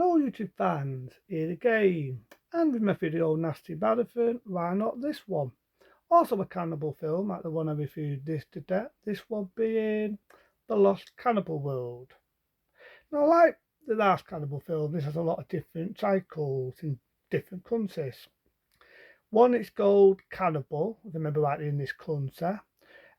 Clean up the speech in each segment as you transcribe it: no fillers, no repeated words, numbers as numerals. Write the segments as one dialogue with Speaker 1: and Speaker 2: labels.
Speaker 1: Hello YouTube fans, here again, and with my video Nasty Marathon, why not this one? Also a cannibal film like the one I reviewed this to death, this one being The Lost Cannibal World. Now like the last cannibal film, this has a lot of different cycles in different countries. One it's called Cannibal, if I remember rightly, in this country.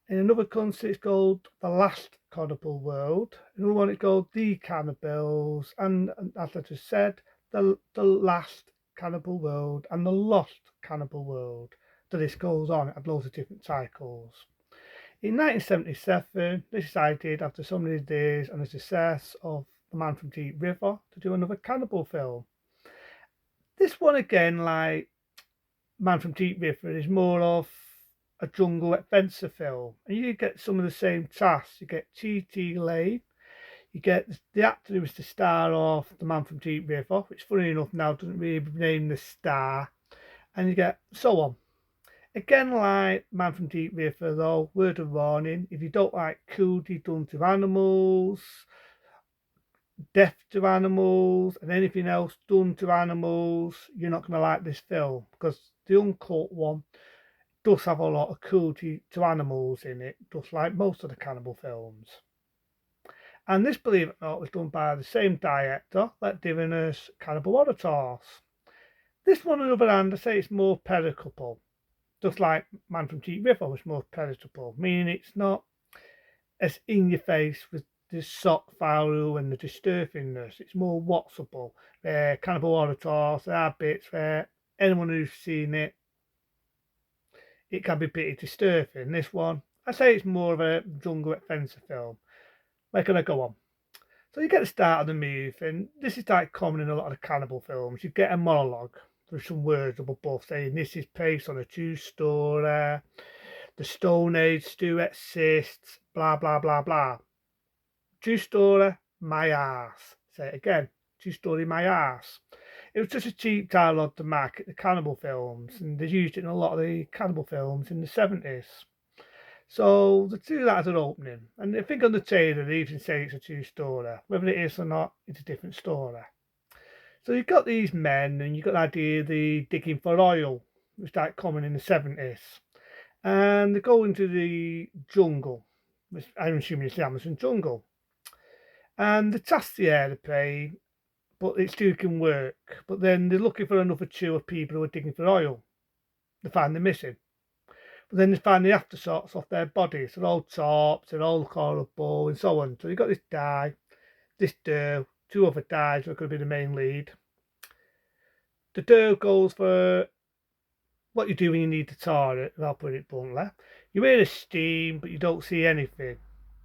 Speaker 1: In another country, it's called The Last Cannibal World. Another one, it's called The Cannibals. And as I just said, the Last Cannibal World and The Lost Cannibal World. So this goes on, it had loads of different cycles. In 1977, they decided, after so many days and the success of The Man from Deep River, to do another cannibal film. This one, again, like Man from Deep River, is more of a jungle adventure film, and you get some of the same tasks. You get T.T. Lane, you get the actor who was the star of The Man from Deep River, which, funny enough, now doesn't really name the star, and you get so on. Again, like Man from Deep River, though, word of warning: if you don't like cruelty done to animals, death to animals, and anything else done to animals, you're not going to like this film, because the uncut one does have a lot of cruelty to animals in it, just like most of the cannibal films. And this, believe it or not, was done by the same director that did us Cannibal Holocaust. This one, on the other hand, I say it's more palatable, just like Man from Deep River was more palatable, meaning it's not as in your face with the shock value and the disturbingness. It's more watchable. Cannibal Holocaust, there are bits where anyone who's seen it, it can be pretty disturbing. This one, I say it's more of a jungle adventure film. Where can I go on? So you get the start of the movie, and this is like common in a lot of cannibal films. You get a monologue with some words up above saying this is based on a true story, the Stone Age still exists, blah blah blah blah. True story, my ass. Say it again. True story, my ass. It was just a cheap dialogue to market the cannibal films, and they used it in a lot of the cannibal films in the 70s. So the two that as an opening, and I think on the trailer they even say it's a true story. Whether it is or not, it's a different story. So you've got these men, and you've got the idea of the digging for oil, which started common in the 70s, and they go into the jungle, which I'm assuming it's the Amazon jungle, and the task the aeroplane, but it still can work. But then they're looking for another two of people who are digging for oil. They find they're missing. But then they find the aftershocks off their bodies. They're all tops, they're all horrible, and so on. So you've got this guy, this Doe, two other guys who are going to be the main lead. The Doe goes for what you do when you need to tar it, and I'll put it bluntly. You hear the steam, but you don't see anything.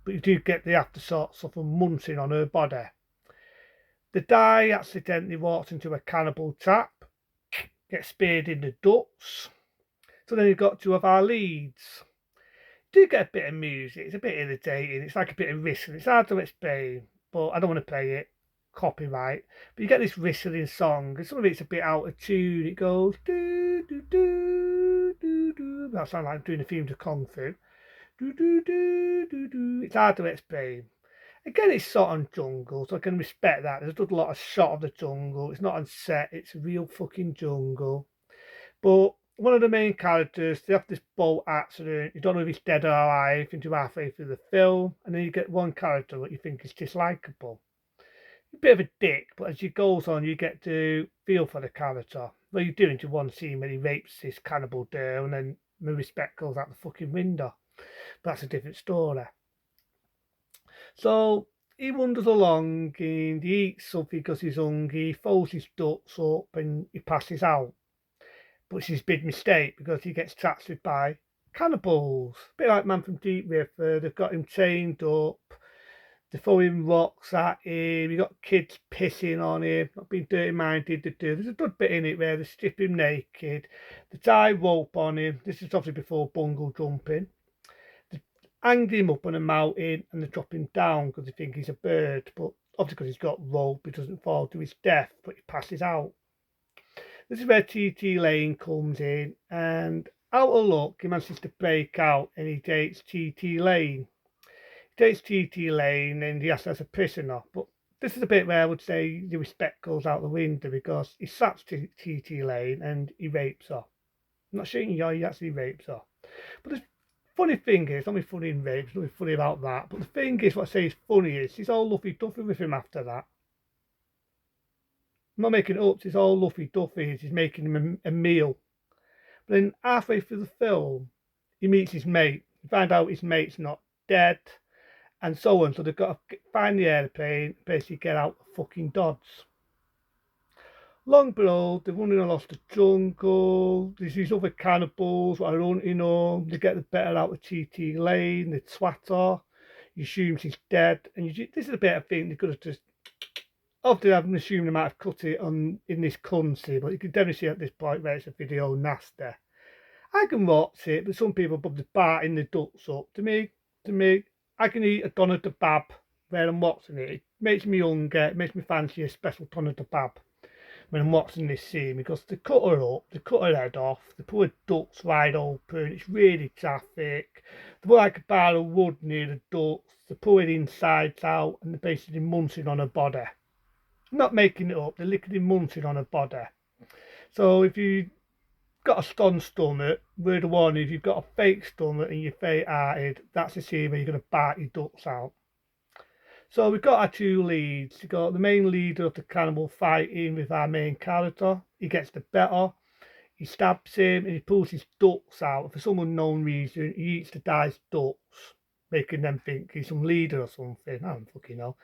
Speaker 1: But you do get the aftershocks of them munching on her body. The guy accidentally walks into a cannibal trap, gets speared in the guts. So then you've got two of our leads. Do get a bit of music. It's a bit irritating. It's like a bit of whistling. It's hard to explain, but I don't want to play it. Copyright. But you get this whistling song, and some of it's a bit out of tune. It goes do do do do do. That sounds like I'm doing a theme to Kung Fu. Do do do do do. It's hard to explain. Again, it's shot on jungle, so I can respect that. There's a lot of shot of the jungle. It's not on set. It's real fucking jungle. But one of the main characters, they have this boat accident. You don't know if he's dead or alive until halfway through the film, and then you get one character that you think is dislikable. A bit of a dick, but as it goes on, you get to feel for the character. Well, you do into one scene when he rapes this cannibal girl, and then the respect goes out the fucking window. But that's a different story. So he wanders along and he eats something because he's hungry, he folds his ducks up and he passes out. But it's his big mistake because he gets trapped by cannibals. A bit like Man from Deep River, they've got him chained up, they're throwing rocks at him, you got kids pissing on him, not being dirty minded to do. There's a good bit in it where they strip him naked, they tie rope on him. This is obviously before bungle jumping. They hang him up on a mountain and they drop him down because they think he's a bird. But obviously because he's got rope, he doesn't fall to his death, but he passes out. This is where T.T. Lane comes in, and out of luck, he manages to break out and he dates T.T. Lane. He dates T.T. Lane and he has her as a prisoner, but this is a bit where I would say the respect goes out the window because he slaps TT Lane and he rapes her. I'm not shooting you, he actually rapes her. But the funny thing is, not funny in rape, it's nothing funny about that. But the thing is, what I say is funny is, she's all Luffy Duffy with him after that. I'm not making it up, she's all Luffy Duffy, she's making him a meal. But then halfway through the film, he meets his mate. You find out his mate's not dead, and so on. So they've got to find the airplane, basically get out the fucking Dodds. Long below, they're running across the jungle. There's these other cannibals that are hunting them. They get the better out of TT Lane. They twat her. You assume she's dead. And this is a bit of thing they could have just. Obviously, I haven't assumed they might have cut it on in this country, but you can definitely see at this point where it's a video nasty. I can watch it, but some people probably barting the ducks up. To me, I can eat a doner kebab where I'm watching it. It makes me hungry. It makes me fancy a special doner kebab when I'm watching this scene because they cut her up, they cut her head off, they put her ducts wide open, it's really traffic. They put like a bar of wood near the ducts, they put it inside out and they're basically munching on her body. I'm not making it up, they're literally munching on her body. So if you've got a stunned stomach, word of warning, if you've got a fake stomach and you're faint-hearted, that's the scene where you're going to bite your ducts out. So we've got our two leads. We've got the main leader of the cannibal fighting with our main character. He gets the better. He stabs him and he pulls his ducts out. For some unknown reason, he eats the guy's ducts, making them think he's some leader or something. I don't fucking know.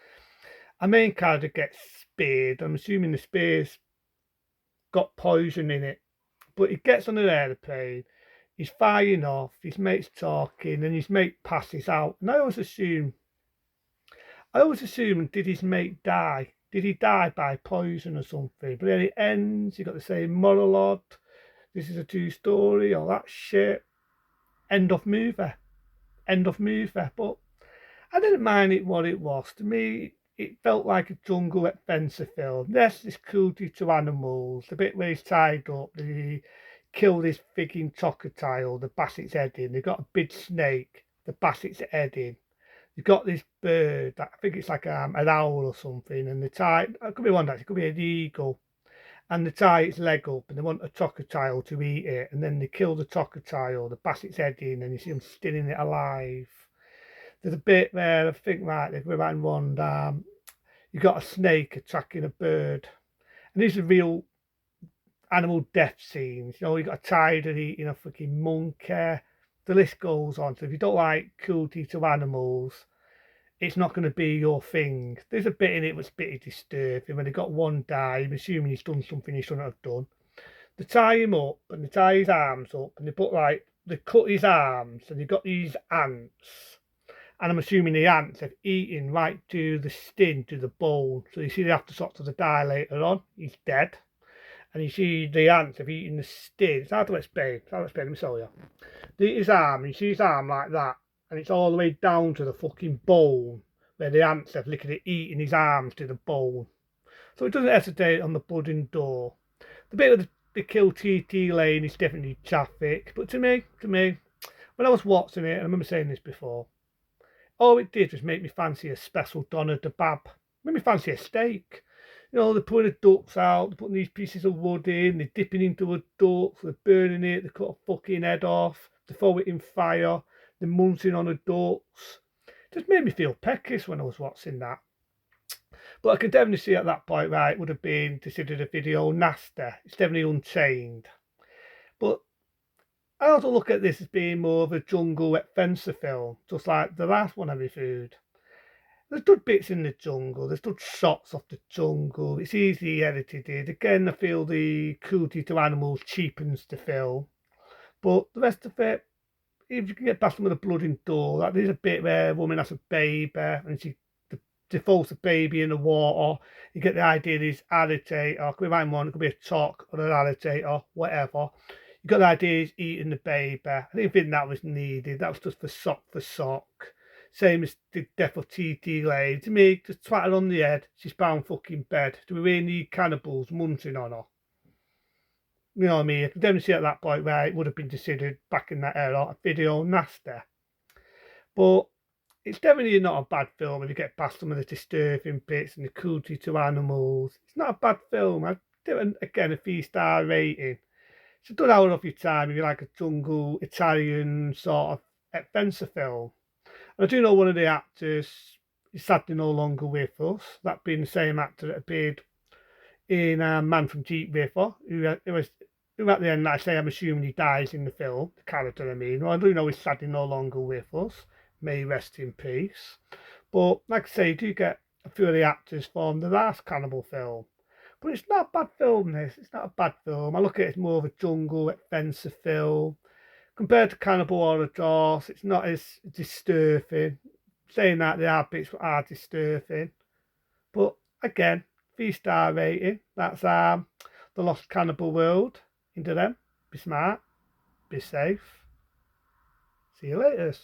Speaker 1: Our main character gets speared. I'm assuming the spear's got poison in it. But he gets on an aeroplane. He's firing off. His mate's talking and his mate passes out. And I always assume, did his mate die? Did he die by poison or something? But then it ends, you got the same monologue. This is a true story, all that shit. End of movie. End of movie. But I didn't mind it what it was. To me, it felt like a jungle adventure film. Yes, this cruelty to animals. The bit where he's tied up, they kill this frigging crocodile, the bass its head in. They've got a big snake, the bass its head in. You've got this bird, I think it's like an owl or something, and they tie, it could be one that, it could be an eagle, and they tie its leg up and they want a crocodile to eat it, and then they kill the crocodile, they bash its head in, and you see them skinning it alive. There's a bit where I think, right, they're around one, you've got a snake attacking a bird, and these are real animal death scenes. You know, you've got a tiger eating a fucking monkey. The list goes on. So if you don't like cruelty to animals, it's not going to be your thing. There's a bit in it that's pretty disturbing. When they got one die, I'm assuming he's done something he shouldn't have done. They tie him up and they tie his arms up and they cut his arms and you've got these ants. And I'm assuming the ants have eaten right to the skin, to the bone. So you see the aftershocks of the die later on. He's dead. And you see the ants have eaten the skin. It's hard to explain. Let me show you. His arm, you see his arm like that, and it's all the way down to the fucking bone, where the ants have literally eaten his arms to the bone. So it doesn't hesitate on the bloody door. The bit of the kill TT Lane is definitely traffic, but to me, when I was watching it, and I remember saying this before, all it did was make me fancy a special doner kebab. Made me fancy a steak. You know, they're putting the ducks out, they're putting these pieces of wood in, they're dipping into a duck, they're burning it, they cut a fucking head off, they throw it in fire, they're munching on the ducks. It just made me feel peckish when I was watching that. But I can definitely see at that point, right, it would have been considered a video nasty. It's definitely unchained. But I also look at this as being more of a jungle adventure film, just like the last one I reviewed. There's good bits in the jungle, there's good shots of the jungle, it's easily edited. Again, I feel the cruelty to animals cheapens the film. But the rest of it, if you can get past some of the blood and gore, like there's a bit where a woman has a baby and she defaults the baby in the water. You get the idea this alligator, it could be right one, it could be a chalk or an alligator, whatever. You got the idea he's eating the baby. I didn't think that was needed. That was just for sock. Same as the death of TT Lane. To me, just twat her on the head. She's bound fucking bed. Do we really need cannibals munching on her? You know what I mean? I can definitely see at that point where it would have been considered back in that era a video nasty. But It's definitely not a bad film if you get past some of the disturbing bits and the cruelty to animals. It's not a bad film. I'd give it, again, a 3-star rating. It's a good hour of your time if you like a jungle, Italian sort of adventure film. And I do know one of the actors is sadly no longer with us, that being the same actor that appeared in Man from Deep River, who at the end, like I say, I'm assuming he dies in the film, the character I mean. Well, I do know he's sadly no longer with us. May he rest in peace. But like I say, you do get a few of the actors from the last cannibal film. But it's not a bad film, this. It's not a bad film. I look at it as more of a jungle adventure film. Compared to Cannibal Holocaust, it's not as disturbing. Saying that, there are bits that are disturbing. But again, 3-star rating. That's The Lost Cannibal World. Into them. Be smart. Be safe. See you later.